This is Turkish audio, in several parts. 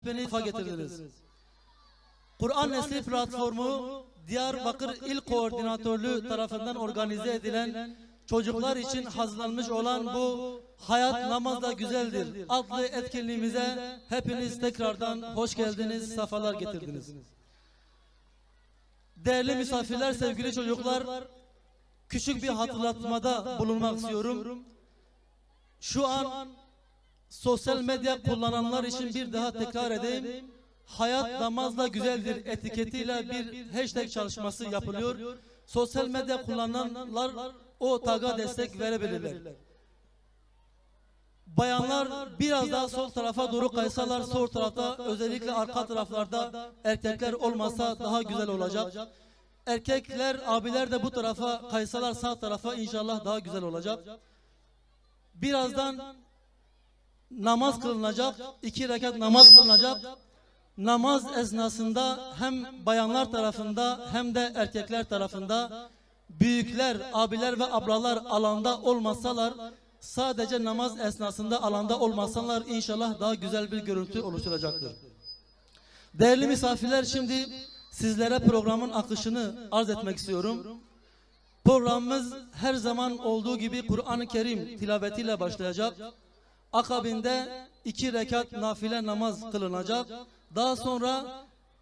Hepiniz getirdiniz. Kur'an Nesli platformu Diyarbakır İl Koordinatörlüğü tarafından organize edilen çocuklar için hazırlanmış olan bu Hayat Namazla Güzeldir adlı etkinliğimize hepiniz tekrardan hoş geldiniz, sefalar getirdiniz. Değerli misafirler, sevgili çocuklar, küçük bir hatırlatmada bulunmak istiyorum. Şu an sosyal medya kullananlar için bir daha tekrar edeyim. Hayat namazla güzeldir etiketiyle bir hashtag çalışması yapılıyor. Sosyal medya kullananlar o tag'a destek verebilirler. Bayanlar biraz daha sol tarafa doğru kaysalar, sol tarafta, özellikle arka taraflarda erkekler olmasa daha güzel olacak. Erkekler, abiler de bu tarafa kaysalar, sağ tarafa, inşallah daha güzel olacak. Birazdan namaz kılınacak, 2 rekat namaz kılınacak. Namaz esnasında hem bayanlar tarafında hem de erkekler tarafında büyükler, abiler ve ablalar alanda olmasalar, sadece namaz esnasında alanda olmasalar inşallah daha güzel bir görüntü oluşturacaktır. Değerli misafirler, şimdi sizlere programın akışını arz etmek istiyorum. Programımız her zaman olduğu gibi Kur'an-ı Kerim tilavetiyle başlayacak. Akabinde 2 rekat nafile namaz kılınacak. Daha sonra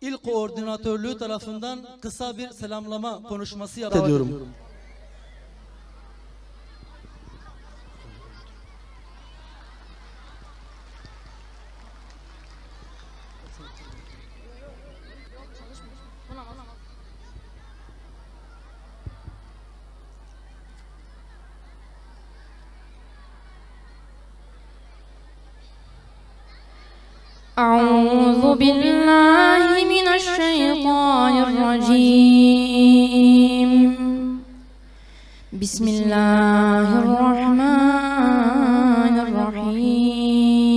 İl Koordinatörlüğü tarafından kısa bir selamlama konuşması yapıyorum. أعوذ بالله من الشيطان الرجيم بسم الله الرحمن الرحيم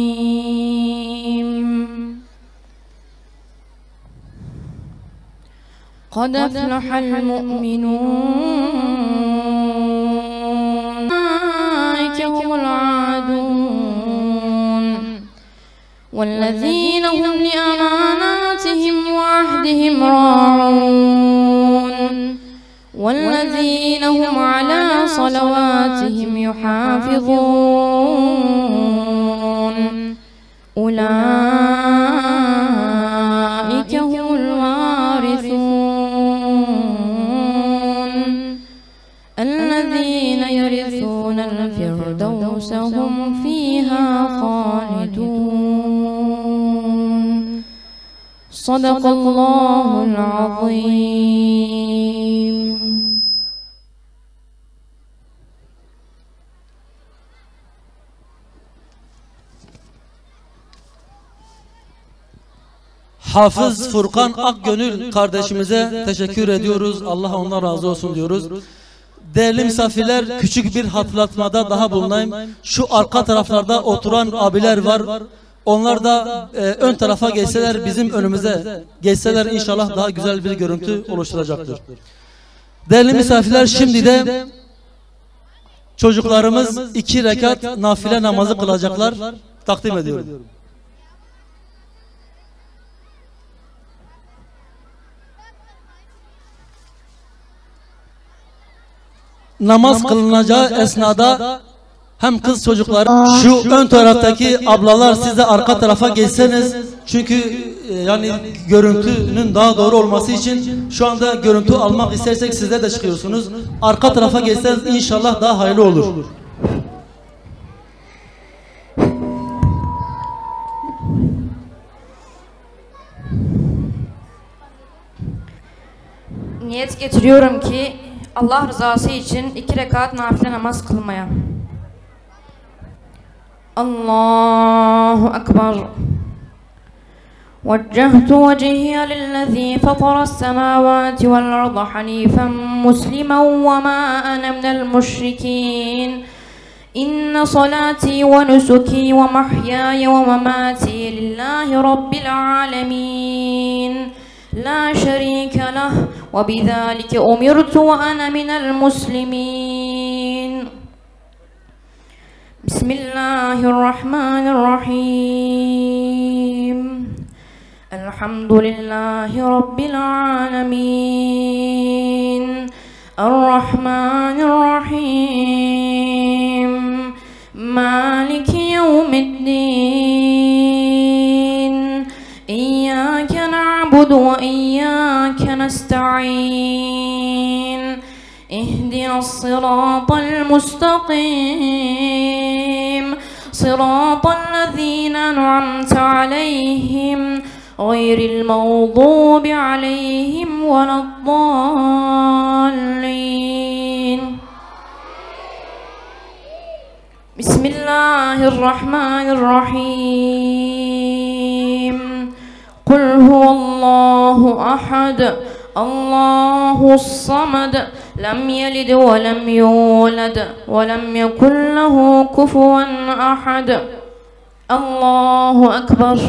قد أفلح المؤمنون أولئك هم العادون والذين هم لأماناتهم وعهدهم راعون والذين هم على صلواتهم يحافظون أولئك هم الوارثون الذين يرثون الفردوس هم فيها خالدون صدق الله العظيم. Hafız Furkan Akgönül kardeşimize teşekkür ediyoruz. Allah ondan razı olsun diyoruz. Değerli misafirler, küçük bir hatırlatmada daha bulunayım. Şu arka taraflarda oturan abiler var. Onlar da ön tarafa geçseler, bizim önümüze geçseler inşallah daha güzel bir görüntü oluşturacaktır. Değerli misafirler, şimdi de çocuklarımız 2 rekat nafile namazı kılacaklar. Takdim ediyorum. Namaz kılınacağı esnada hem kız çocukları, şu ön taraftaki ablalar, siz de arka tarafa geçseniz, çünkü yani görüntünün daha doğru olması için şu anda görüntü almak istersek sizler de çıkıyorsunuz. Arka tarafa geçseniz inşallah daha hayırlı olur. Niyet getiriyorum ki Allah rızası için 2 rekat nafile namaz kılmaya. Allahu Ekber. وجهت وجهي للذي فطر السماوات والأرض حنيفا مسلما وما أنا من المشركين إن صلاتي ونسكي ومحياي ومماتي لله رب العالمين لا شريك له وبذلك أمرت وأنا من المسلمين بسم الله الرحمن الرحيم Elhamdülillahi Rabbil alemin. Errahmanirrahim. Maliki yevmiddin. İyyâke na'budu ve iyyâke nesta'in. İhdinas sıratal mustakim. Sıratallezîne en'amte aleyhim. Gayril mağdubi aleyhim veleddallin. Bismillahirrahmanirrahim. Kul huvallahu ahad. Allahus samad. Lem yelid ve lem yulad ve lem yekun lehu kufuven ahad. Allahu ekber.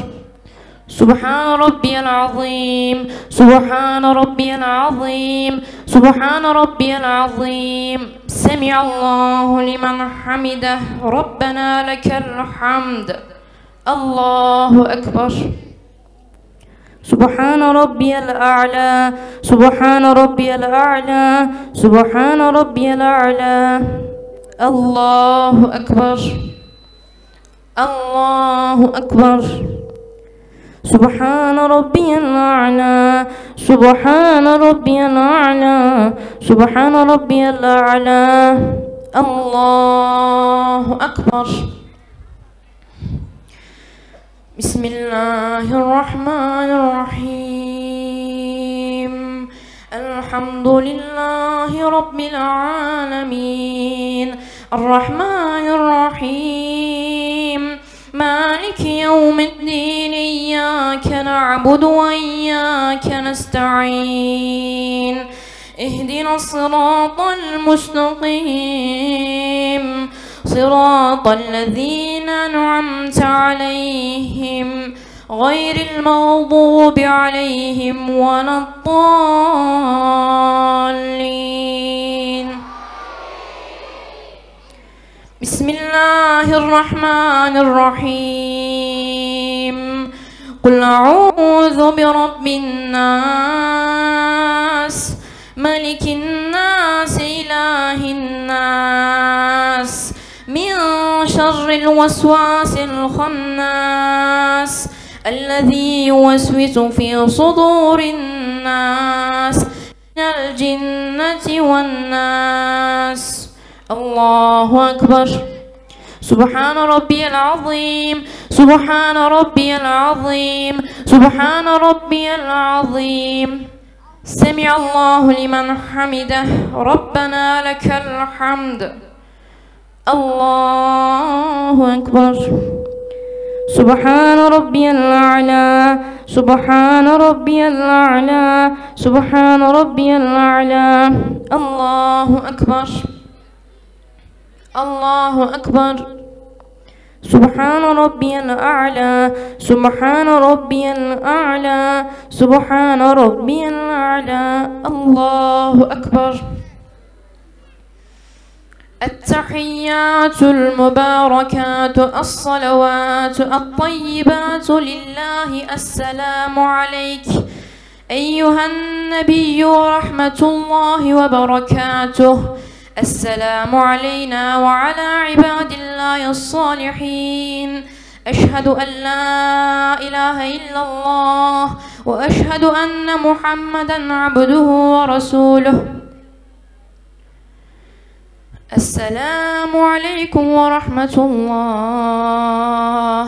Subhan rabbiyal azim. Subhan rabbiyal azim. Subhan rabbiyal azim. Semiallahu limen hamidah. Rabbena lekel hamd. Allahu ekber. Subhan rabbiyal a'la. Subhan rabbiyal a'la. Subhan rabbiyal a'la. Allahu ekber. Allahu ekber. Subhan rabbiyal a'la. Subhan rabbiyal a'la. Subhan rabbiyal a'la. Allahu ekber. Bismillahirrahmanirrahim. Elhamdülillahi Rabbil alemin. Errahmanirrahim. Maliki yevmiddin. İyyâke na'budu ve iyyâke nesta'in. İhdinas sıratal mustakim. Sıratallezîne en'amte aleyhim. Gayril mağdubi aleyhim veleddallin. Bismillahirrahmanirrahim. Kul a'udhu bi rabbin nas. Melikin nas. İlahin nas. Min şerril vesvasil khannas. Ellezî yuvesvisu fî sudûrin nas. Minel cinneti ven nas. Allahu ekber. Subhan rabbiyal azim. Subhan rabbiyal azim. Subhan rabbiyal azim. Semiallahu limen hamidah. Rabbena lekel hamd. Allahu ekber. Subhan rabbiyal a'la. Subhan rabbiyal a'la. Subhan rabbiyal a'la. Allahu ekber. Allahu ekber. Subhan rabbiyal a'la. Subhan rabbiyal a'la. Subhan rabbiyal a'la. Allahu ekber. التحيات المباركات الصلوات الطيبات لله. السلام عليك أيها النبي ورحمة الله وبركاته. السلام علينا وعلى عباد الله الصالحين. أشهد أن لا إله إلا الله وأشهد أن محمدا عبده ورسوله. السلام عليكم ورحمة الله.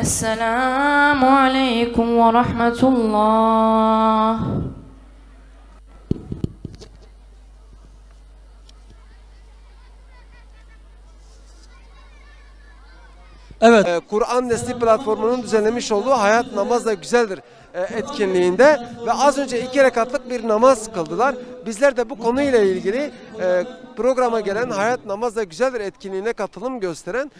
السلام عليكم ورحمة الله. Evet. Kur'an Nesli platformunun düzenlemiş olduğu Hayat Namaz da Güzeldir etkinliğinde ve az önce 2 rekatlık bir namaz kıldılar. Bizler de bu konuyla ilgili programa gelen Hayat Namaz da Güzeldir etkinliğine katılım gösteren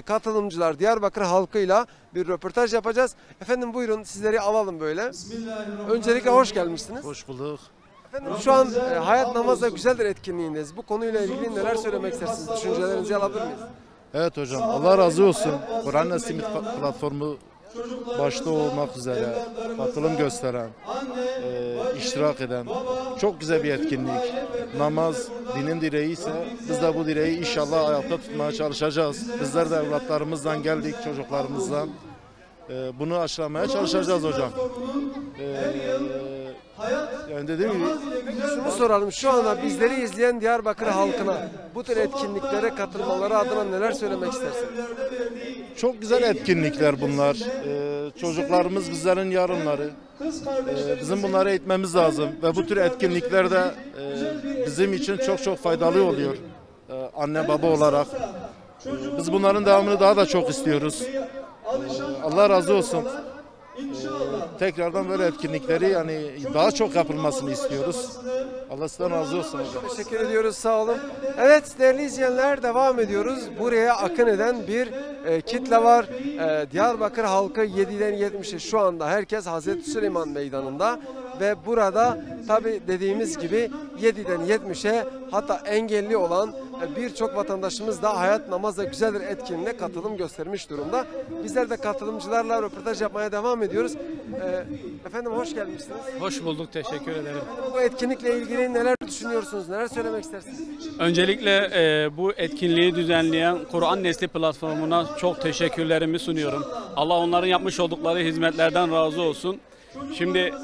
katılımcılar Diyarbakır halkıyla bir röportaj yapacağız. Efendim buyurun sizleri alalım böyle. Öncelikle hoş gelmişsiniz. Hoş bulduk. Efendim şu an Hayat Namaz da Güzeldir etkinliğindeyiz. Bu konuyla ilgili neler söylemek istersiniz? Düşüncelerinizi alabilir miyiz? Evet hocam, Allah razı olsun. Kur'an Nesli platformu başta olmak üzere katılım gösteren, iştirak eden çok güzel bir etkinlik. Namaz dinin direği ise biz de bu direği inşallah ayakta tutmaya çalışacağız. Bizler de evlatlarımızdan geldik, çocuklarımızdan. Bunu aşılamaya çalışacağız hocam. Yani dediğim gibi Şunu soralım, şu anda bizleri izleyen Diyarbakır halkına bu tür etkinliklere katılmaları adına neler söylemek istersiniz? çok güzel etkinlikler bunlar. Çocuklarımız bizlerin yarınları. Bizim bunları eğitmemiz lazım ve bu tür etkinlikler de bizim için çok çok faydalı oluyor. Anne baba olarak. Biz bunların devamını daha da çok istiyoruz. Allah razı olsun. Tekrardan böyle etkinlikleri yani daha çok yapılmasını istiyoruz. Allah sizden razı olsun hocam. Teşekkür ediyoruz, sağ olun. Evet değerli izleyenler, devam ediyoruz. Buraya akın eden bir kitle var. Diyarbakır halkı 7'den 70'e şu anda herkes Hazreti Süleyman Meydanı'nda ve burada tabi dediğimiz gibi 7'den 70'e hatta engelli olan birçok vatandaşımız da Hayat Namazla Güzeldir etkinliğine katılım göstermiş durumda. Bizler de katılımcılarla röportaj yapmaya devam ediyoruz. Efendim hoş gelmişsiniz. Hoş bulduk, teşekkür ederim. Bu etkinlikle ilgili neler düşünüyorsunuz, neler söylemek istersiniz? Öncelikle bu etkinliği düzenleyen Kur'an Nesli platformuna çok teşekkürlerimi sunuyorum. Allah onların yapmış oldukları hizmetlerden razı olsun. Şimdi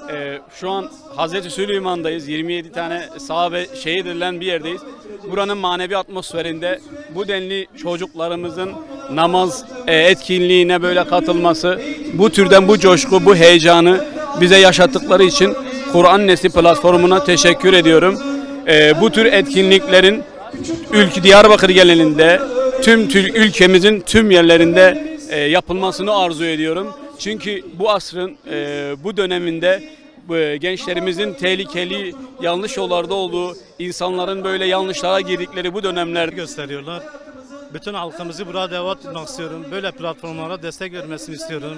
şu an Hazreti Süleyman'dayız. 27 tane sahabe şehit edilen bir yerdeyiz. Buranın manevi atmosferinde bu denli çocuklarımızın namaz etkinliğine böyle katılması, bu türden bu coşku, bu heyecanı bize yaşattıkları için Kur'an Nesli platformuna teşekkür ediyorum. Bu tür etkinliklerin Diyarbakır genelinde, tüm ülkemizin tüm yerlerinde yapılmasını arzu ediyorum. Çünkü bu asrın bu döneminde gençlerimizin tehlikeli, yanlış yollarda olduğu, insanların böyle yanlışlara girdikleri bu dönemlerde gösteriyorlar. Bütün halkımızı burada davet etmek istiyorum. Böyle platformlara destek vermesini istiyorum.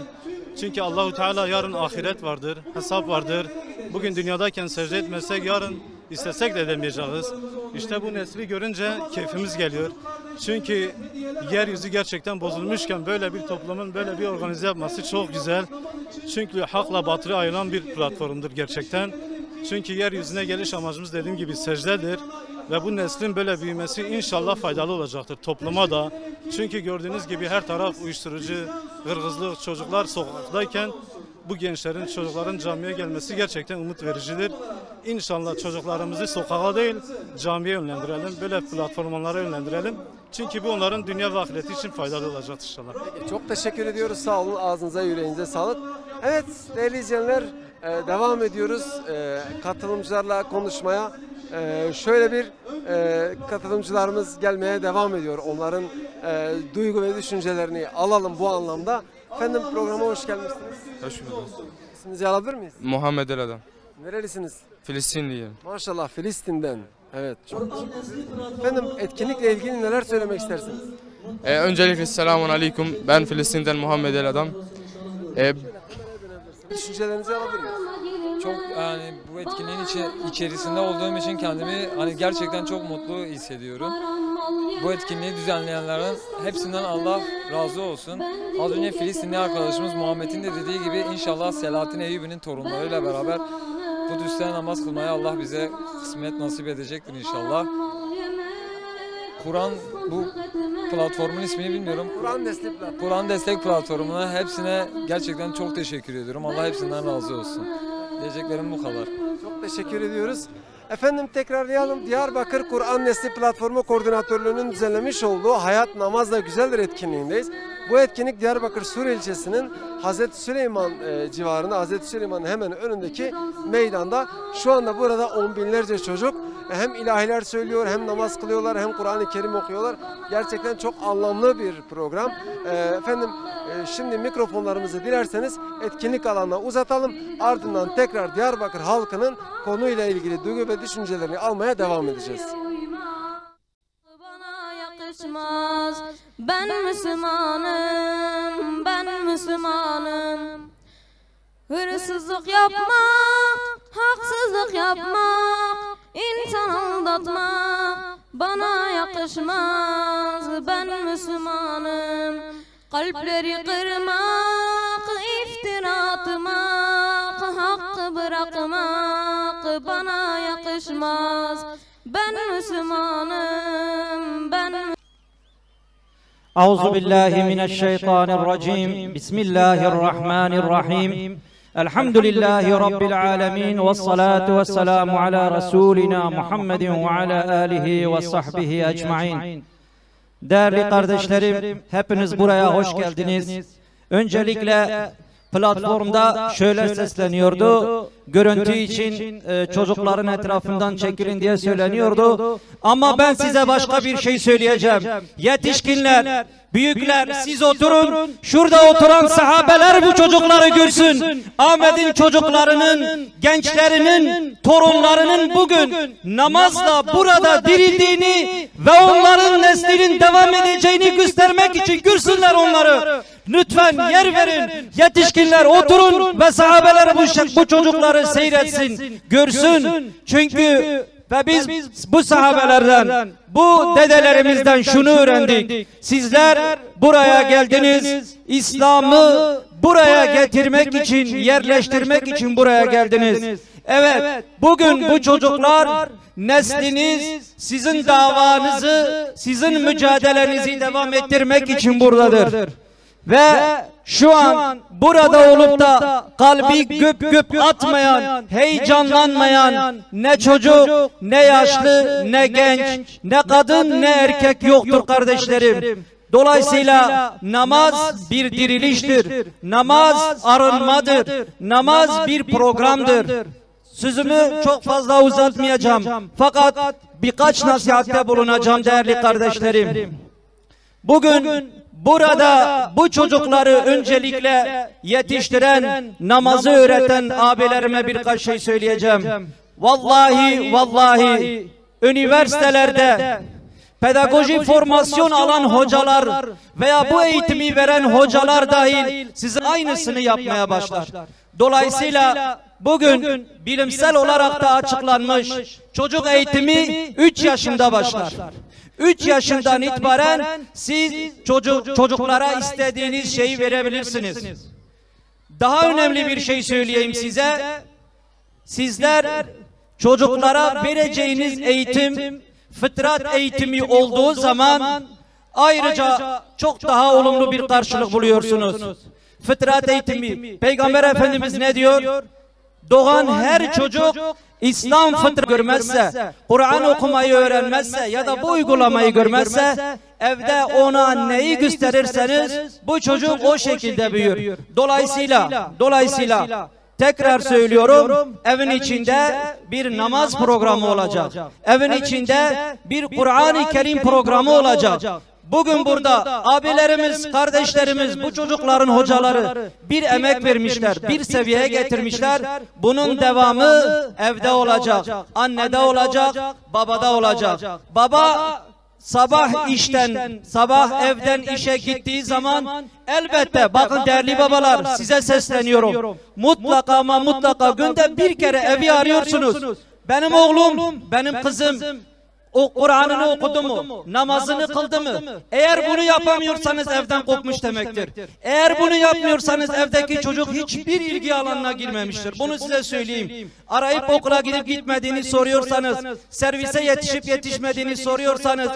Çünkü Allahu Teala yarın ahiret vardır, hesap vardır. Bugün dünyadayken secde etmezsek yarın istesek de edemeyeceğiz. İşte bu nesli görünce keyfimiz geliyor. Çünkü yeryüzü gerçekten bozulmuşken böyle bir toplumun böyle bir organize yapması çok güzel. Çünkü hakla batılı ayrılan bir platformdur gerçekten. Çünkü yeryüzüne geliş amacımız dediğim gibi secdedir. Ve bu neslin böyle büyümesi inşallah faydalı olacaktır topluma da. Çünkü gördüğünüz gibi her taraf uyuşturucu, hırgızlık, çocuklar sokaktayken bu gençlerin, çocukların camiye gelmesi gerçekten umut vericidir. İnşallah çocuklarımızı sokağa değil camiye yönlendirelim, böyle platformlara yönlendirelim. Çünkü bu onların dünya ve ahireti için faydalı olacak inşallah. Çok teşekkür ediyoruz, sağ olun, ağzınıza yüreğinize sağlık. Evet değerli izleyenler, devam ediyoruz katılımcılarla konuşmaya. Şöyle bir katılımcılarımız gelmeye devam ediyor. Onların duygu ve düşüncelerini alalım bu anlamda. Efendim programa hoş gelmişsiniz. Hoş bulduk. İsminizi alabilir miyiz? Muhammed El Adam. Nerelisiniz? Filistinliyim. Maşallah Filistin'den. Evet. Çok Efendim etkinlikle ilgili neler söylemek istersiniz? Öncelikle selamun aleyküm. Ben Filistin'den Muhammed El Adam. Düşüncelerinizi alabilir miyiz? Çok yani bu etkinliğin içerisinde olduğum için kendimi hani gerçekten çok mutlu hissediyorum. Bu etkinliği düzenleyenlerin hepsinden Allah razı olsun. Az önce Filistinli arkadaşımız Muhammed'in de dediği gibi inşallah Selahattin Eyyubi'nin torunlarıyla beraber Kudüs'te namaz kılmaya Allah bize kısmet nasip edecektir inşallah. Kur'an bu platformun ismini bilmiyorum. Kur'an Destek Platformu'na hepsine gerçekten çok teşekkür ediyorum. Allah hepsinden razı olsun. Diyeceklerim bu kadar. Çok teşekkür ediyoruz. Efendim tekrarlayalım. Diyarbakır Kur'an Nesli Platformu Koordinatörlüğü'nün düzenlemiş olduğu Hayat Namazla Güzeldir etkinliğindeyiz. Bu etkinlik Diyarbakır Sur ilçesinin Hazreti Süleyman civarında, Hazreti Süleyman'ın hemen önündeki meydanda. Şu anda burada on binlerce çocuk hem ilahiler söylüyor, hem namaz kılıyorlar, hem Kur'an-ı Kerim okuyorlar. Gerçekten çok anlamlı bir program. Efendim şimdi mikrofonlarımızı dilerseniz etkinlik alanına uzatalım. Ardından tekrar Diyarbakır halkının konuyla ilgili duygu ve düşüncelerini almaya devam edeceğiz. Ben Müslümanım, ben Müslümanım. Hırsızlık yapmak, haksızlık yapmak, insan aldatmak bana yakışmaz. Ben Müslümanım. Kalpleri kırmak bırakmak bana yakışmaz. Ben Müslümanım, ben Euzu billahi mineşşeytanirracim. Bismillahirrahmanirrahim. Elhamdülillahi Rabbil alemin. Vessalatu vesselamu ala Resulina Muhammedin ve ala alihi ve sahbihi ecmain. Değerli kardeşlerim, hepiniz buraya hoş geldiniz. Öncelikle platformda şöyle sesleniyordu. Görüntü için çocukların etrafından çekilin diye söyleniyordu. Ama ben size başka bir şey söyleyeceğim. Yetişkinler, büyükler, siz oturun. Şurada oturan sahabeler bu çocukları görsün. Ahmet'in çocuklarının, gençlerinin, torunlarının bugün namazla burada dirildiğini ve onların neslinin devam edeceğini göstermek için görsünler onları. Lütfen yer verin. Yetişkinler oturun ve sahabeler bu çocukları seyretsin, görsün. Çünkü ve biz bu sahabelerden, bu dedelerimizden şunu öğrendik. Sizler buraya geldiniz. İslam'ı buraya getirmek için, yerleştirmek için buraya geldiniz. Evet, bugün bu çocuklar nesliniz, sizin davanızı, sizin mücadelenizi devam ettirmek için buradadır. Ve şu an burada olup da kalbi güp güp atmayan, heyecanlanmayan ne çocuk, ne yaşlı, ne genç, ne kadın, ne erkek yoktur kardeşlerim. Dolayısıyla namaz bir diriliştir. Namaz arınmadır. Namaz bir programdır. Sözümü çok fazla uzatmayacağım. Fakat birkaç nasihatte bulunacağım değerli kardeşlerim. Bugün burada bu çocukları öncelikle yetiştiren, namazı öğreten abilerime birkaç şey söyleyeceğim. Vallahi üniversitelerde pedagoji formasyon alan hocalar veya bu eğitimi veren hocalar dahil sizin aynısını yapmaya başlar. Dolayısıyla bugün bilimsel olarak da açıklanmış çocuk eğitimi 3 yaşında başlar. 3 yaşından itibaren siz çocuklara istediğiniz şeyi verebilirsiniz. Daha önemli bir şey söyleyeyim size. Sizler çocuklara vereceğiniz eğitim fıtrat eğitimi olduğu zaman ayrıca çok daha olumlu bir karşılık buluyorsunuz. Fıtrat eğitimi, Peygamber Efendimiz ne diyor? Doğan her çocuk İslam fıtratı görmezse, Kur'an okumayı öğrenmezse ya da bu uygulamayı görmezse evde ona neyi gösterirseniz bu çocuk o şekilde büyür. Dolayısıyla tekrar söylüyorum, evin içinde bir namaz programı olacak. Evin içinde bir Kur'an-ı Kerim programı olacak. Bugün burada abilerimiz, kardeşlerimiz, bu çocukların hocaları bir emek vermişler, bir seviyeye getirmişler. Bunun devamı evde olacak, annede olacak, babada olacak. Baba sabah evden işe gittiği zaman elbette bakın değerli babalar size sesleniyorum. Mutlaka ama mutlaka günde bir kere evi arıyorsunuz. Benim oğlum, benim kızım o Kur'an'ını okudu mu? Namazını kıldı mı? Eğer bunu yapamıyorsanız evden kopmuş demektir. Eğer bunu yapmıyorsanız evdeki çocuk hiçbir ilgi alanına girmemiştir. Bunu size söyleyeyim. Arayıp okula gidip gitmediğini soruyorsanız, servise yetişip yetişmediğini soruyorsanız,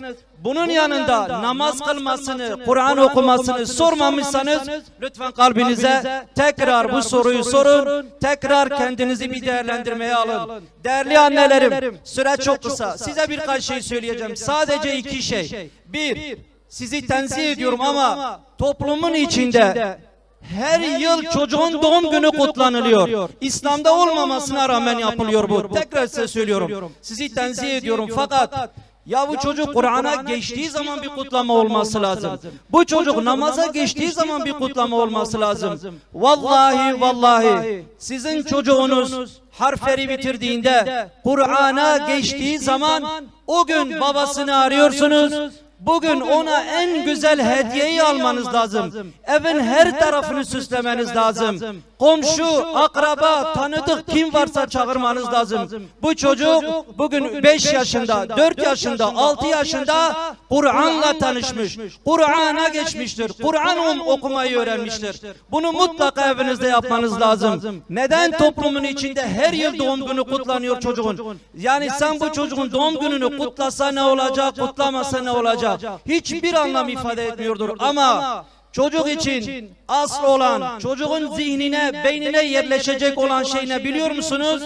bunun yanında namaz kılmasını, Kur'an okumasını sormamışsanız lütfen kalbinize tekrar bu soruyu sorun. Tekrar kendinizi bir değerlendirmeye alın. Değerli annelerim, süre çok kısa. Size birkaç şey söyleyeceğim. Sadece 2 şey. 1, sizi tenzih ediyorum ama toplumun içinde her yıl çocuğun doğum günü kutlanılıyor. İslam'da olmamasına rağmen yapılıyor bu. Tekrar size söylüyorum. Sizi tenzih ediyorum fakat ya bu çocuk Kur'an'a geçtiği zaman bir kutlama olması lazım. Bu çocuk namaza geçtiği zaman bir kutlama olması lazım. Vallahi sizin çocuğunuz harfleri bitirdiğinde Kur'an'a geçtiği zaman o gün babasını arıyorsunuz. Bugün ona en güzel hediyeyi almanız lazım. Evin her tarafını süslemeniz lazım. Komşu, akraba, tanıdık kim varsa çağırmanız lazım. Bu çocuk bugün 5 yaşında, 4 yaşında, 6 yaşında Kur'an'la tanışmış. Kur'an'a geçmiştir. Kur'an okumayı öğrenmiştir. Bunu mutlaka evinizde yapmanız lazım. Neden toplumun içinde her yıl doğum günü kutlanıyor çocuğun? Yani sen bu çocuğun doğum gününü kutlasa ne olacak, kutlamasa ne olacak? Hiçbir anlam ifade etmiyordur ama çocuk için asıl olan, çocuğun zihnine, beynine yerleşecek olan şey ne biliyor musunuz?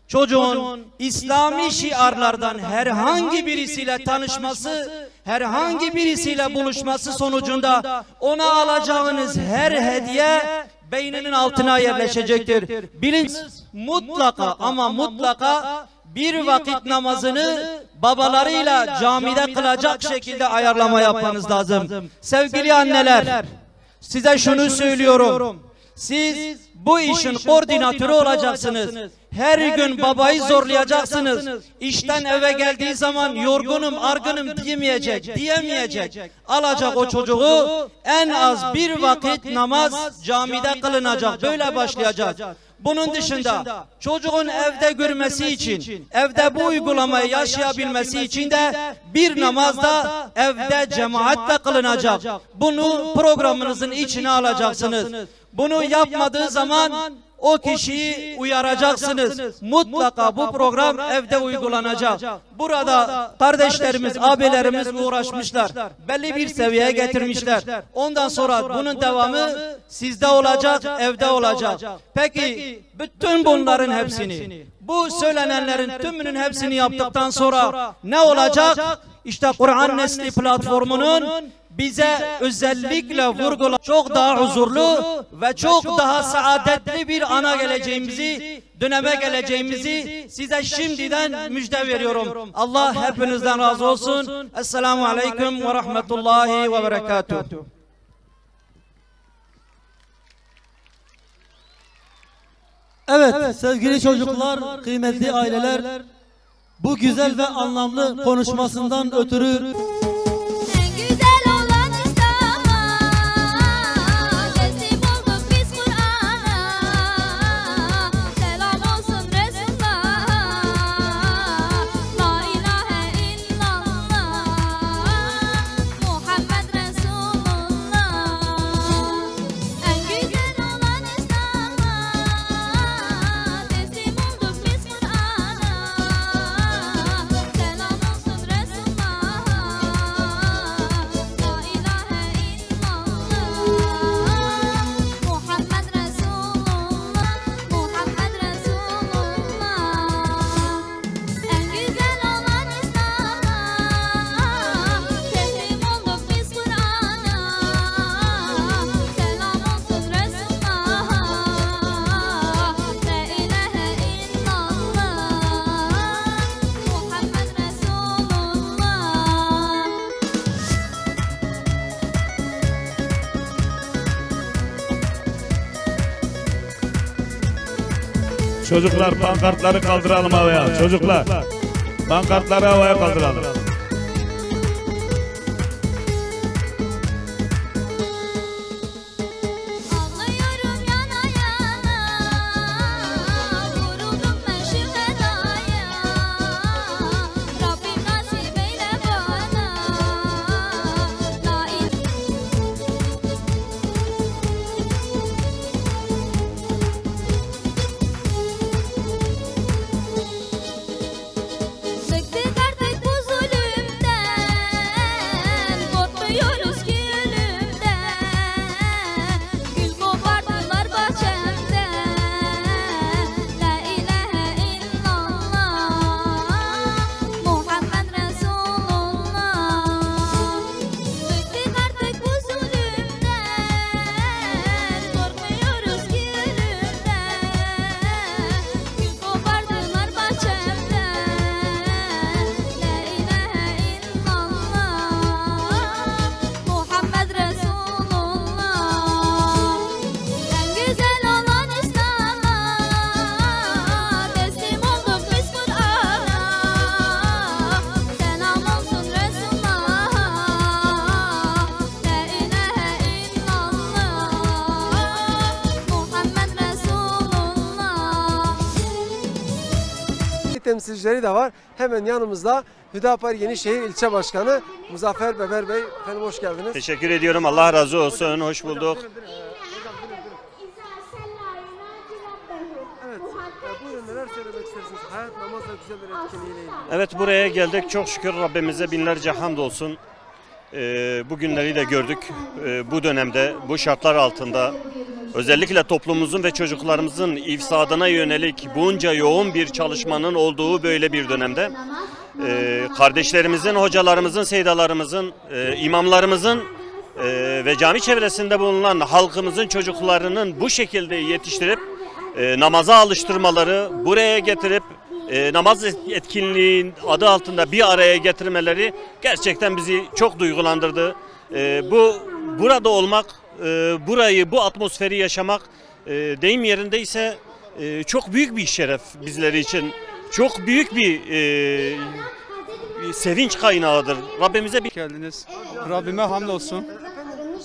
Çocuğun İslami şiarlardan herhangi birisiyle tanışması, herhangi birisiyle buluşması sonucunda ona alacağınız her hediye beyninin altına yerleşecektir. Bilin mutlaka ama mutlaka bir vakit namazını babalarıyla camide kılacak şekilde ayarlama yapmanız lazım. Sevgili anneler, size şunu söylüyorum. Siz bu işin koordinatörü olacaksınız. Her gün babayı zorlayacaksınız. İşten eve geldiği zaman yorgunum, argınım diyemeyecek. Alacak o çocuğu en az bir vakit namaz camide kılınacak. Böyle başlayacak. Bunun dışında çocuğun evde görmesi için, evde bu uygulamayı yaşayabilmesi için de bir namazda evde cemaatle kılınacak. Bunu programınızın içine alacaksınız. Bunu yapmadığı zaman o kişiyi uyaracaksınız. Mutlaka bu program evde uygulanacak. Burada kardeşlerimiz, abilerimiz uğraşmışlar. Belli bir seviyeye getirmişler. Ondan sonra bunun devamı sizde olacak, evde olacak. Peki bütün bunların hepsini, bu söylenenlerin tümünün hepsini yaptıktan sonra ne olacak? İşte Kur'an Nesli platformunun bize özellikle vurgulayan çok daha huzurlu ve çok daha saadetli bir ana geleceğimizi, döneme geleceğimizi size şimdiden müjde veriyorum. Allah hepinizden razı olsun. Esselamu Aleyküm ve Rahmetullahi ve Berekatuhu. Evet sevgili çocuklar, kıymetli aileler, bu güzel ve anlamlı konuşmasından ötürü Çocuklar pankartları kaldıralım havaya. Çocuklar pankartları havaya kaldıralım. Bıktık artık bu zulüm temsilcileri de var. Hemen yanımızda Hüdapar Yenişehir İlçe Başkanı Muzaffer Beber Bey. Efendim hoş geldiniz. Teşekkür ediyorum. Allah razı olsun. Hoş bulduk. Evet. Buyurun neler söylemek istersiniz? Hayat namazla güzel bir etkinliğiyle ilgili. Evet, buraya geldik. Çok şükür Rabbimize binlerce hamdolsun. Bu günleri de gördük. Bu dönemde, bu şartlar altında özellikle toplumumuzun ve çocuklarımızın ifsadına yönelik bunca yoğun bir çalışmanın olduğu böyle bir dönemde kardeşlerimizin, hocalarımızın, seydalarımızın, imamlarımızın ve cami çevresinde bulunan halkımızın çocuklarının bu şekilde yetiştirip namaza alıştırmaları, buraya getirip namaz etkinliğin adı altında bir araya getirmeleri gerçekten bizi çok duygulandırdı. Burada olmak, burayı, bu atmosferi yaşamak deyim yerindeyse çok büyük bir şeref bizler için. Çok büyük bir sevinç kaynağıdır. Rabbimize bir geldiniz. Rabbime hamdolsun.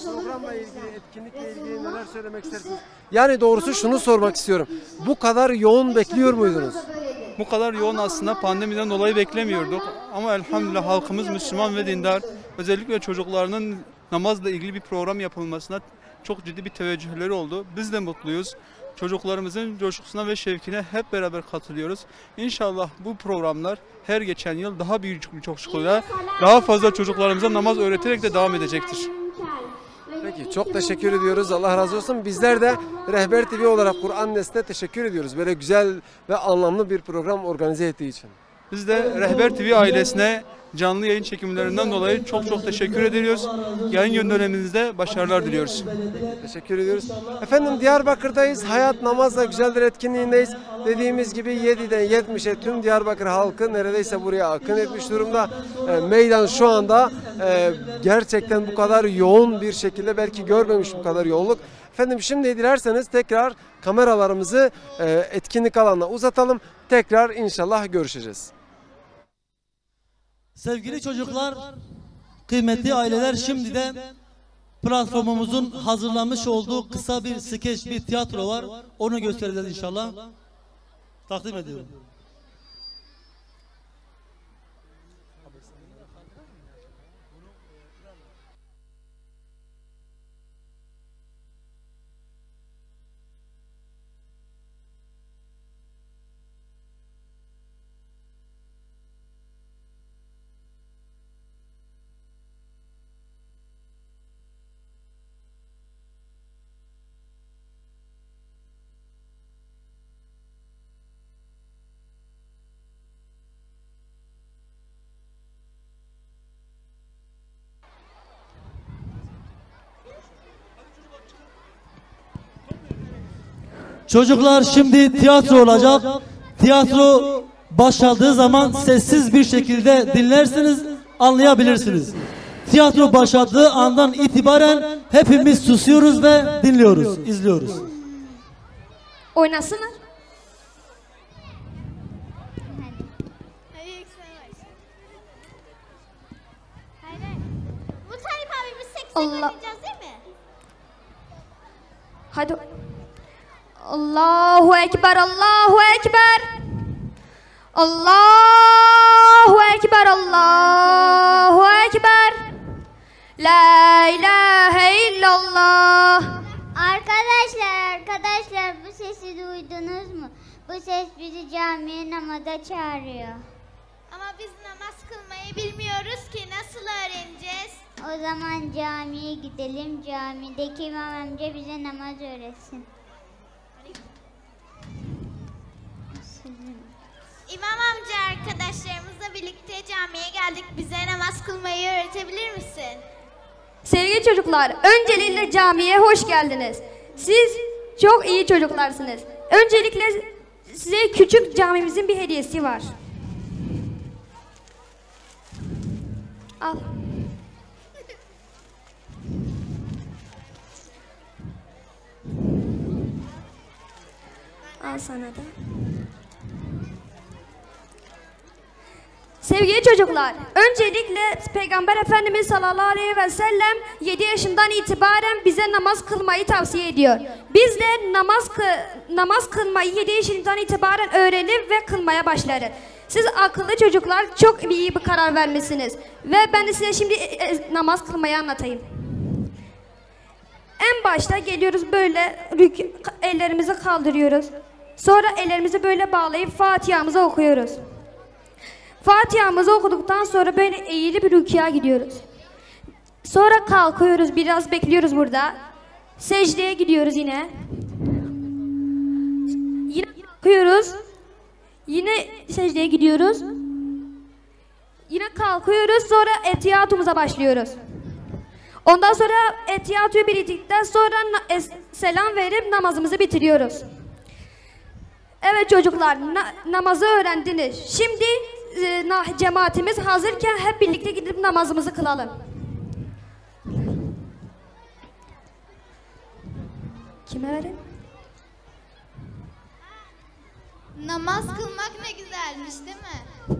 Programla ilgili, etkinlikle ilgili neler söylemek istersiniz? Yani doğrusu şunu sormak istiyorum. Bu kadar yoğun bekliyor muydunuz? Bu kadar yoğun aslında pandemiden dolayı beklemiyorduk. Ama elhamdülillah halkımız Müslüman ve dindar. Özellikle çocuklarının namazla ilgili bir program yapılmasına çok ciddi bir teveccühleri oldu. Biz de mutluyuz. Çocuklarımızın coşkusuna ve şevkine hep beraber katılıyoruz. İnşallah bu programlar her geçen yıl daha büyük bir coşkuyla daha fazla çocuklarımıza namaz öğreterek de devam edecektir. Peki çok teşekkür ediyoruz. Allah razı olsun. Bizler de Rehber TV olarak Kur'an Nesli'ne teşekkür ediyoruz. Böyle güzel ve anlamlı bir program organize ettiği için. Biz de Rehber TV ailesine canlı yayın çekimlerinden dolayı çok teşekkür ediyoruz. Yayın döneminizde başarılar diliyoruz. Teşekkür ediyoruz. Efendim Diyarbakır'dayız. Hayat namazla güzeldir etkinliğindeyiz. Dediğimiz gibi 7'den 70'e tüm Diyarbakır halkı neredeyse buraya akın etmiş durumda. Meydan şu anda gerçekten bu kadar yoğun bir şekilde belki görmemiş bu kadar yoğunluk. Efendim şimdi dilerseniz tekrar kameralarımızı etkinlik alanına uzatalım. Tekrar inşallah görüşeceğiz. Sevgili çocuklar, kıymetli aileler, şimdi de platformumuzun hazırlanmış olduğu kısa bir skeç, bir tiyatro var. Onu göstereceğiz inşallah. Takdim ediyorum. Çocuklar şimdi tiyatro olacak. Tiyatro başladığı zaman sessiz bir şekilde dinlersiniz, anlayabilirsiniz. Tiyatro başladığı andan itibaren hepimiz susuyoruz ve dinliyoruz, izliyoruz. Oynasınlar. Bu Tayyip abi biz 80 Allah. oynayacağız değil mi? Hadi. Allahu Ekber, Allahu Ekber. Allahu Ekber, Allahu Ekber. La ilahe illallah. Arkadaşlar bu sesi duydunuz mu? Bu ses bizi camiye namaza çağırıyor. Ama biz namaz kılmayı bilmiyoruz ki, nasıl öğreneceğiz? O zaman camiye gidelim, camideki imam amca bize namaz öğretsin. İmam amca, arkadaşlarımızla birlikte camiye geldik. Bize namaz kılmayı öğretebilir misin? Sevgili çocuklar, öncelikle camiye hoş geldiniz. Siz çok iyi çocuklarsınız. Öncelikle size küçük camimizin bir hediyesi var. Al. Al sana da. Sevgili çocuklar, öncelikle Peygamber Efendimiz sallallahu aleyhi ve sellem 7 yaşından itibaren bize namaz kılmayı tavsiye ediyor. Biz de namaz kılmayı 7 yaşından itibaren öğrenip ve kılmaya başlarız. Siz akıllı çocuklar çok iyi bir karar vermişsiniz. Ve ben de size şimdi namaz kılmayı anlatayım. En başta geliyoruz böyle ellerimizi kaldırıyoruz. Sonra ellerimizi böyle bağlayıp Fatiha'mızı okuyoruz. Fatiha'mızı okuduktan sonra böyle eğilip rükûa gidiyoruz. Sonra kalkıyoruz, biraz bekliyoruz burada. Secdeye gidiyoruz yine. Yine kalkıyoruz. Yine secdeye gidiyoruz. Yine kalkıyoruz, sonra etiyatumuza başlıyoruz. Ondan sonra etiyatü bitirdikten sonra selam verip namazımızı bitiriyoruz. Evet çocuklar, namazı öğrendiniz. Şimdi cemaatimiz hazırken hep birlikte gidip namazımızı kılalım. Kime verin? Namaz kılmak ne güzelmiş değil mi?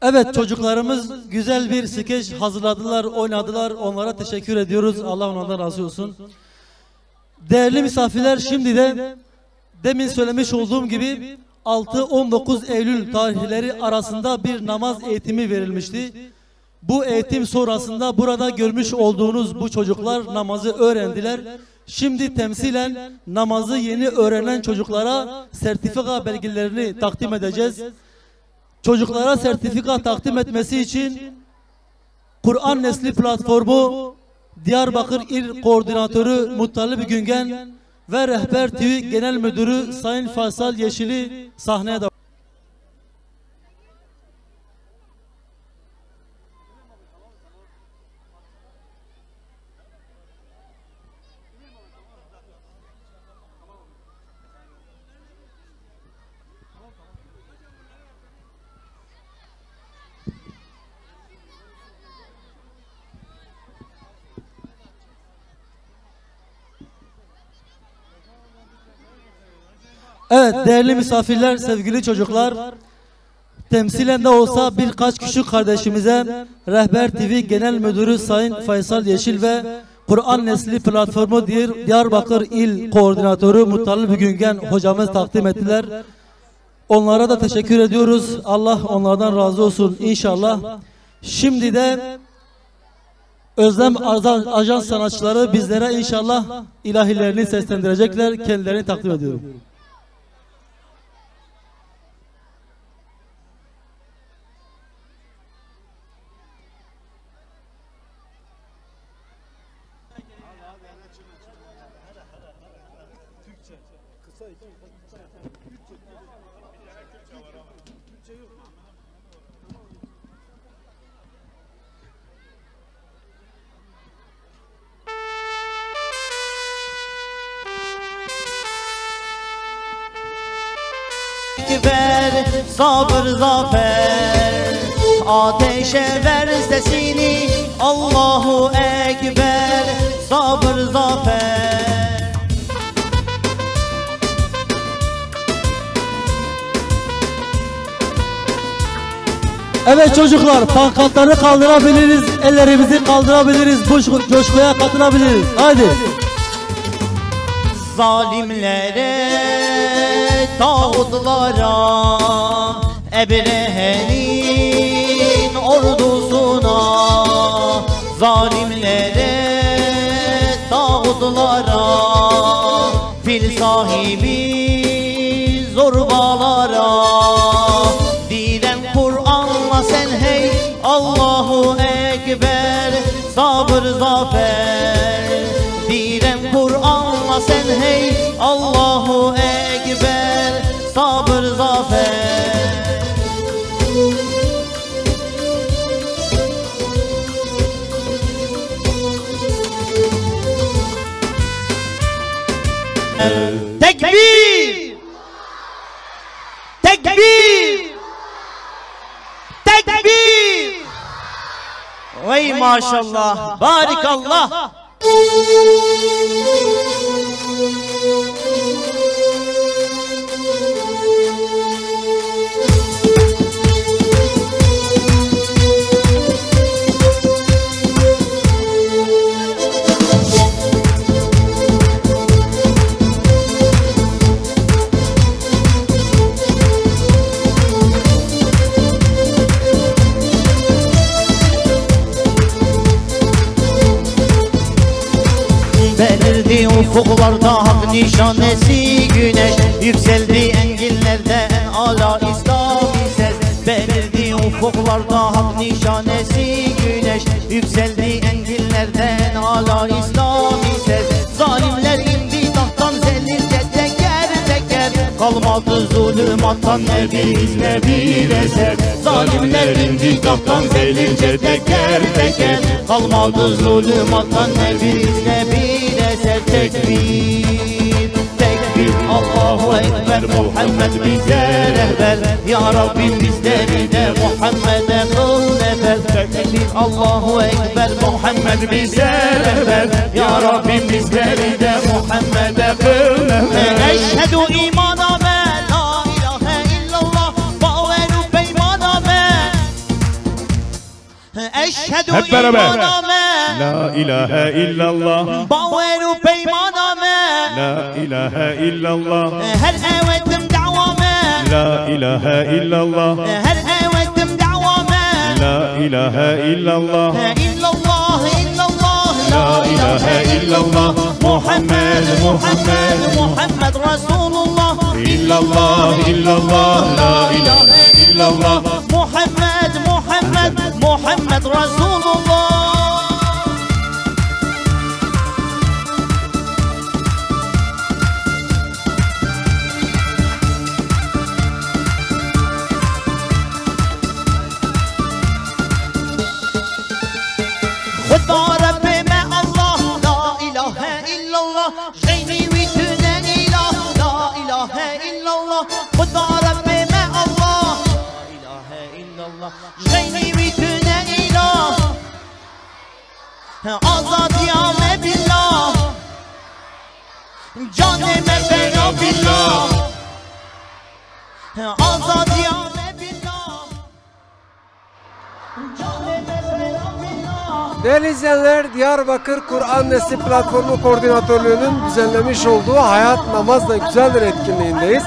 Evet, çocuklarımız güzel bir skeç hazırladılar, oynadılar. Onlara teşekkür ediyoruz. Allah onlardan razı olsun. Değerli misafirler, şimdi de demin söylemiş olduğum gibi 6-19 Eylül tarihleri arasında bir namaz eğitimi verilmişti. Bu eğitim sonrasında burada görmüş olduğunuz bu çocuklar namazı öğrendiler. Şimdi temsilen namazı yeni öğrenen çocuklara sertifika belgelerini takdim edeceğiz. Çocuklara sertifika takdim etmesi için Kur'an Nesli Platformu Diyarbakır İl Koordinatörü Muttalip Güngen ve Rehber TV Genel Müdürü Sayın Faysal Yeşil'i sahneye davet. Evet değerli misafirler, sevgili çocuklar, temsilen de olsa birkaç küçük kardeşimize Rehber TV Genel Müdürü Sayın Faysal Yeşil ve Kur'an Nesli Platformu Diyarbakır İl Koordinatörü Muttalip Güngen hocamız takdim ettiler. Onlara da teşekkür ediyoruz. Allah onlardan razı olsun inşallah. Şimdi de Özlem Ajans sanatçıları bizlere inşallah ilahilerini seslendirecekler. Kendilerini takdim ediyorum. Ekber, sabır zafer, ateşe ver sesini. Allahu Ekber, sabır zafer. Evet çocuklar, pankartları kaldırabiliriz, ellerimizi kaldırabiliriz, bu coşkuya katılabiliriz. Haydi. Zalimlere, tağutlara, Ebrehe'nin ordusuna, zalimlere, tağutlara, fil sahibi zorbalara, dilem Kur'an'la sen hey, Allahu Ekber, sabır zafer. Dilem Kur'an'la sen hey, Allahu Ekber, sabır zafer. Tekbir! Tekbir! Tekbir! Vay maşallah, barikallah. Belirdi ufuklarda hak nişanesi güneş, yükseldi enginlerde en ala İslami ses. Belirdi ufuklarda hak nişanesi güneş, yükseldi enginlerde en ala İslami ses. Zalimler indi tahttan zelilce teker teker, kalmadı zulümattan ne bir iz ne bir eser. Zalimler indi tahttan zelilce teker teker, kalmadı zulümattan ne bir iz ne bir eser. Tekbir, tekbir, Allahu Ekber, Muhammed bize rehber. Ya Rabbim bizleri de Muhammed'e kıl nefer. Tekbir, Allahu Ekber, Muhammed bize rehber. Ya Rabbim bizleri de Muhammed'e kıl nefer. Eşhedü imana ve la ilahe illallah, bağveru beymana ve. Eşhedü imana ve La ilahe illallah, bağveru beymana ve. La ilahe illallah, Her evettim davame. La ilahe illallah, Her evettim davame. La ilahe illallah, İllallah, illallah, La ilahe illallah, Muhammed, Muhammed, Muhammed Resulullah. illallah, illallah, La ilahe illallah, Muhammed, Muhammed, Muhammed Resulullah. खुदा रब में अल्लाह ला इलाहा इल्लल्लाह शैनी वितने इलाह ला इलाहा इल्लल्लाह खुदा रब में अल्लाह ला इलाहा इल्लल्लाह शैनी वितने इलाह आजाद या में बिल्लाह जाने में बेना बिल्लाह आजाद या में बिल्लाह जाने में बेना बिल्लाह. Değerli izleyenler, Diyarbakır Kur'an Nesli Platformu Koordinatörlüğü'nün düzenlemiş olduğu Hayat Namazla Güzeldir etkinliğindeyiz.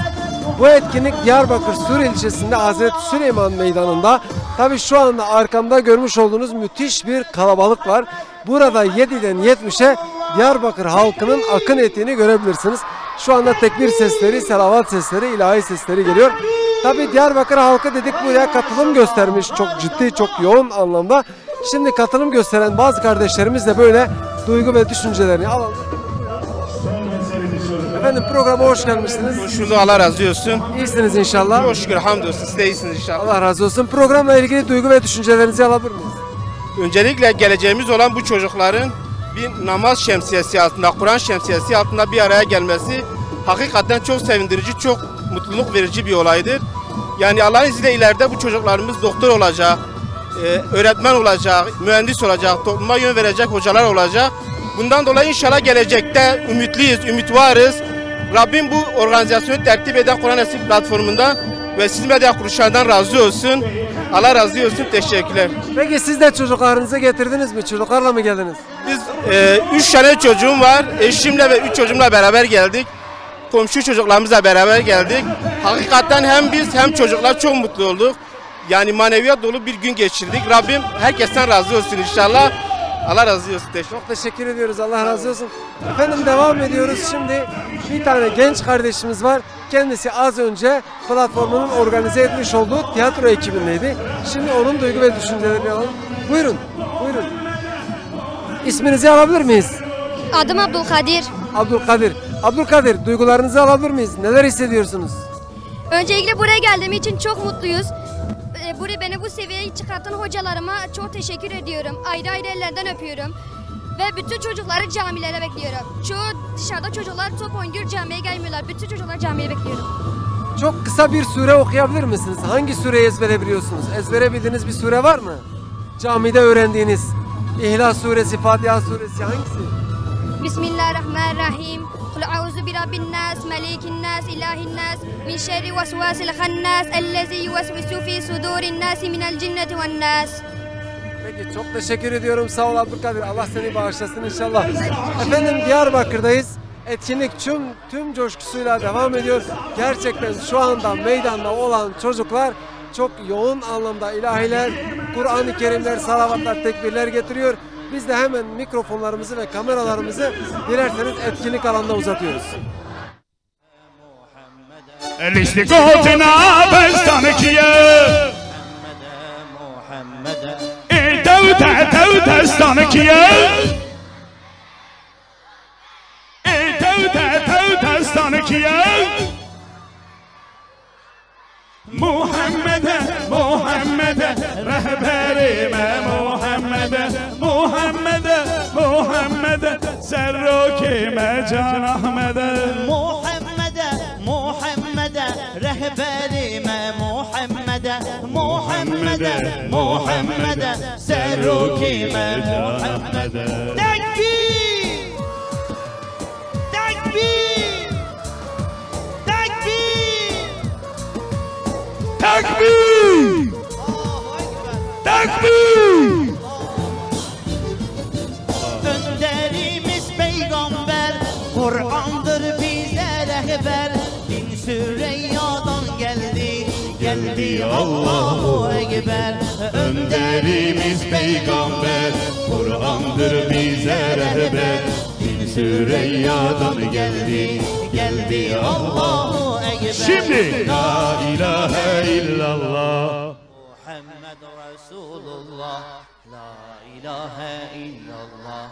Bu etkinlik Diyarbakır Sur ilçesinde Hazreti Süleyman Meydanı'nda. Tabi şu anda arkamda görmüş olduğunuz müthiş bir kalabalık var. Burada 7'den 70'e Diyarbakır halkının akın ettiğini görebilirsiniz. Şu anda tekbir sesleri, selavat sesleri, ilahi sesleri geliyor. Tabi Diyarbakır halkı dedik, buraya katılım göstermiş çok ciddi, çok yoğun anlamda. Şimdi katılım gösteren bazı kardeşlerimiz de böyle duygu ve düşüncelerini alalım. Efendim, programa hoş gelmişsiniz. Hoş bulduk, Allah razı olsun. İyisiniz inşallah. Çok şükür, hamdolsun, siz de iyisiniz inşallah. Allah razı olsun. Programla ilgili duygu ve düşüncelerinizi alabilir miyiz? Öncelikle geleceğimiz olan bu çocukların bir namaz şemsiyesi altında, Kur'an şemsiyesi altında bir araya gelmesi hakikaten çok sevindirici, çok mutluluk verici bir olaydır. Yani Allah'ın izniyle ileride bu çocuklarımız doktor olacak, öğretmen olacak, mühendis olacak, topluma yön verecek hocalar olacak. Bundan dolayı inşallah gelecekte ümitliyiz, ümit varız. Rabbim bu organizasyonu tertip eden Kur'an Nesli platformundan ve siz medya kuruluşlarından razı olsun. Allah razı olsun, teşekkürler. Peki siz de çocuklarınızı getirdiniz mi? Çocuklarla mı geldiniz? Biz 3 tane çocuğum var. Eşimle ve 3 çocuğumla beraber geldik. Komşu çocuklarımızla beraber geldik. Hakikaten hem biz hem çocuklar çok mutlu olduk. Yani maneviyat dolu bir gün geçirdik. Rabbim herkesten razı olsun inşallah. Allah razı olsun. Çok teşekkür ediyoruz. Allah razı olsun. Efendim, devam ediyoruz. Şimdi bir tane genç kardeşimiz var. Kendisi az önce platformunun organize etmiş olduğu tiyatro ekibindeydi. Şimdi onun duygu ve düşüncelerini alalım. Buyurun. Buyurun. İsminizi alabilir miyiz? Adım Abdülkadir. Abdülkadir. Abdülkadir, duygularınızı alabilir miyiz? Neler hissediyorsunuz? Öncelikle buraya geldiğim için çok mutluyuz. Beni bu seviyeye çıkartan hocalarıma çok teşekkür ediyorum. Ayrı ayrı ellerinden öpüyorum. Ve bütün çocukları camilere bekliyorum. Çoğu dışarıda çocuklar top oynuyor, camiye gelmiyorlar. Bütün çocuklar camiye bekliyorum. Çok kısa bir sure okuyabilir misiniz? Hangi sureyi ezbere biliyorsunuz? Ezbere bildiğiniz bir sure var mı? Camide öğrendiğiniz. İhlas suresi, Fatiha suresi hangisi? Bismillahirrahmanirrahim. Kul a'udhu bi rabbin nas, malikin nas, ilahin nas, min şerri vesvasil hannas, ellezî yuvesvisu fi sudurin nas minel cinneti ven nas. Peki çok teşekkür ediyorum. Sağ ol Abdülkadir. Allah seni bağışlasın inşallah. Efendim Diyarbakır'dayız. Etkinlik tüm coşkusuyla devam ediyor. Gerçekten şu anda meydanda olan çocuklar çok yoğun anlamda ilahiler, Kur'an-ı Kerimler, salavatlar, tekbirler getiriyor. Biz de hemen mikrofonlarımızı ve kameralarımızı dilerseniz etkinlik alanına uzatıyoruz. الاستقامتنا بستانكية توتا استانكية توتا استانكية محمد محمد رهبري ما محمد محمد محمد سروكي ما جان احمد محمد محمد رهبري ما محمد محمد محمد سروكي ما محمد تكبير تكبير تكبير تكبير Önderimiz peygamber, Kur'an'dır bize rehber. Din Süreyyadan geldi, geldi Allahu Ekber. Önderimiz peygamber, Kur'an'dır bize rehber. Din Süreyya'dan geldi, geldi Allahu Ekber. Şimdi La ilahe illallah Muhammed Resulullah, La ilahe illallah.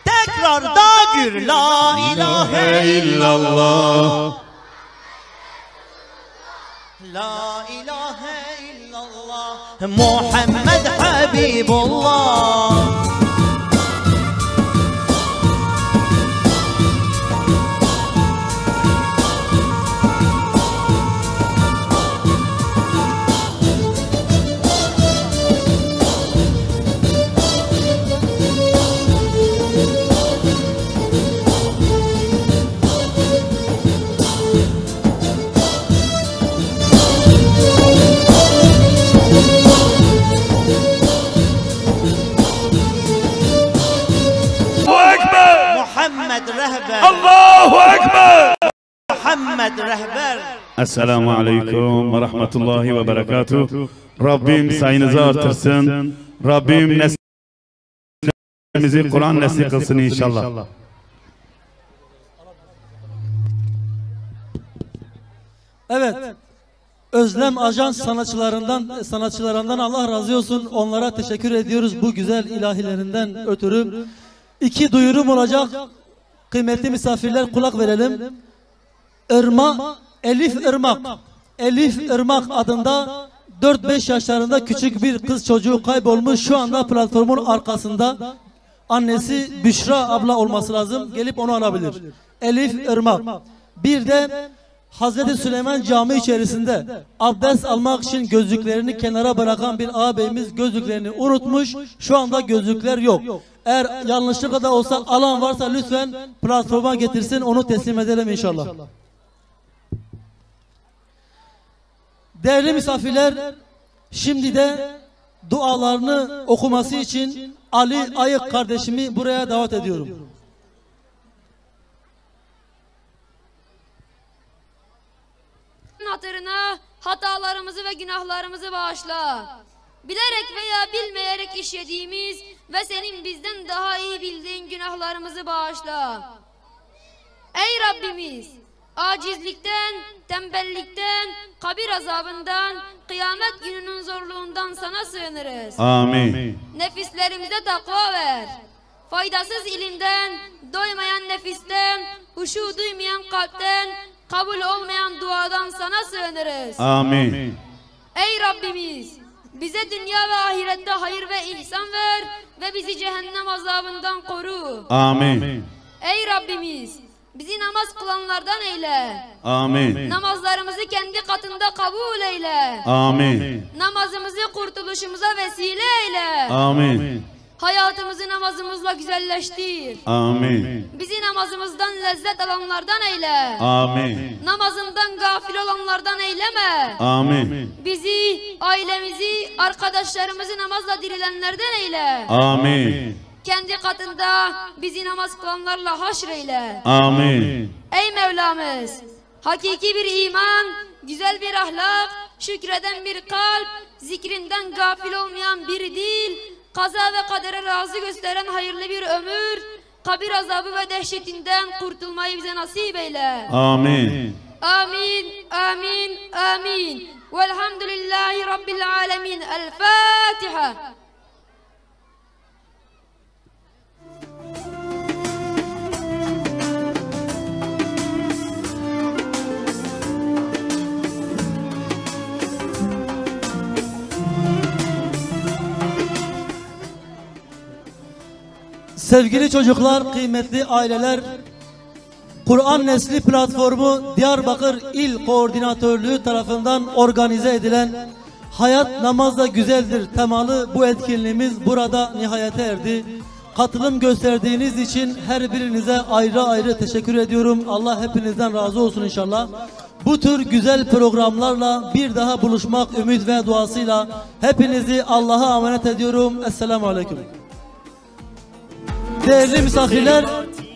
Tekrar da gür La ilahe illallah, La ilahe illallah. Muhammed Habibullah. Muhammed rehber. Allahu Ekber. Muhammed rehber. Esselamu Aleyküm ve Rahmetullahi ve Berekatuhu. Rabbim sayınızı artırsın. Rabbim neslimizi Kur'an nesli kılsın inşallah. Evet. Özlem Ajans sanatçılarından Allah razı olsun. Onlara teşekkür ediyoruz bu güzel ilahilerinden ötürü. 2 duyurum olacak. Kıymetli misafirler kulak verelim. Elif Irmak adında 4-5 yaşlarında küçük bir kız çocuğu kaybolmuş. Şu anda platformun arkasında. Annesi Büşra abla olması lazım. Gelip onu alabilir. Elif Irmak. Bir de Hazreti Süleyman Camii içerisinde abdest almak için gözlüklerini kenara bırakan bir ağabeyimiz gözlüklerini unutmuş. Şu anda gözlükler yok. Eğer yanlışlıkla da olsa alan varsa lütfen platforma getirsin, onu teslim edelim inşallah. Değerli misafirler, şimdi de dualarını okuması için Ali Ayık kardeşimi buraya davet ediyorum. Hatırına hatalarımızı ve günahlarımızı bağışla. Bilerek veya bilmeyerek işlediğimiz ve senin bizden daha iyi bildiğin günahlarımızı bağışla. Ey Rabbimiz, acizlikten, tembellikten, kabir azabından, kıyamet gününün zorluğundan sana sığınırız. Amin. Nefislerimize takva ver. Faydasız ilimden, doymayan nefisten, huşu duymayan kalpten, kabul olmayan duadan sana sığınırız. Amin. Ey Rabbimiz, Bize dünya ve ahirette hayır ve ihsan ver ve bizi cehennem azabından koru. Amin. Ey Rabbimiz, bizi namaz kılanlardan eyle. Amin. Namazlarımızı kendi katında kabul eyle. Amin. Namazımızı kurtuluşumuza vesile eyle. Amin. Hayatımızı namazımızla güzelleştir. Amin. Bizi namazımızdan lezzet alanlardan eyle. Amin. Namazından gafil olanlardan eyleme. Amin. Bizi, ailemizi, arkadaşlarımızı namazla dirilenlerden eyle. Amin. Kendi katında bizi namaz kılanlarla haşreyle. Amin. Ey Mevlamız, hakiki bir iman, güzel bir ahlak, şükreden bir kalp, zikrinden gafil olmayan bir dil, kaza ve kadere razı gösteren hayırlı bir ömür, kabir azabı ve dehşetinden kurtulmayı bize nasip eyle. Amin. Amin, amin, amin. Velhamdülillahi Rabbil alemin. El Fatiha. Sevgili çocuklar, kıymetli aileler, Kur'an Nesli platformu Diyarbakır İl Koordinatörlüğü tarafından organize edilen Hayat Namazla Güzeldir temalı bu etkinliğimiz burada nihayete erdi. Katılım gösterdiğiniz için her birinize ayrı ayrı teşekkür ediyorum. Allah hepinizden razı olsun inşallah. Bu tür güzel programlarla bir daha buluşmak ümit ve duasıyla hepinizi Allah'a emanet ediyorum. Esselamu Aleyküm. Değerli misafirler,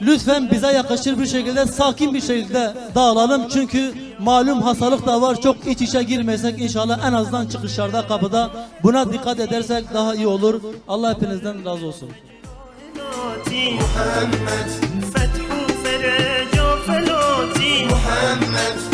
lütfen bize yakışır bir şekilde, sakin bir şekilde dağılalım. Çünkü malum hastalık da var. Çok iç içe girmesek inşallah en azından çıkışlarda, kapıda buna dikkat edersek daha iyi olur. Allah hepinizden razı olsun. Muhammed, fethu ferec, feloti Muhammed.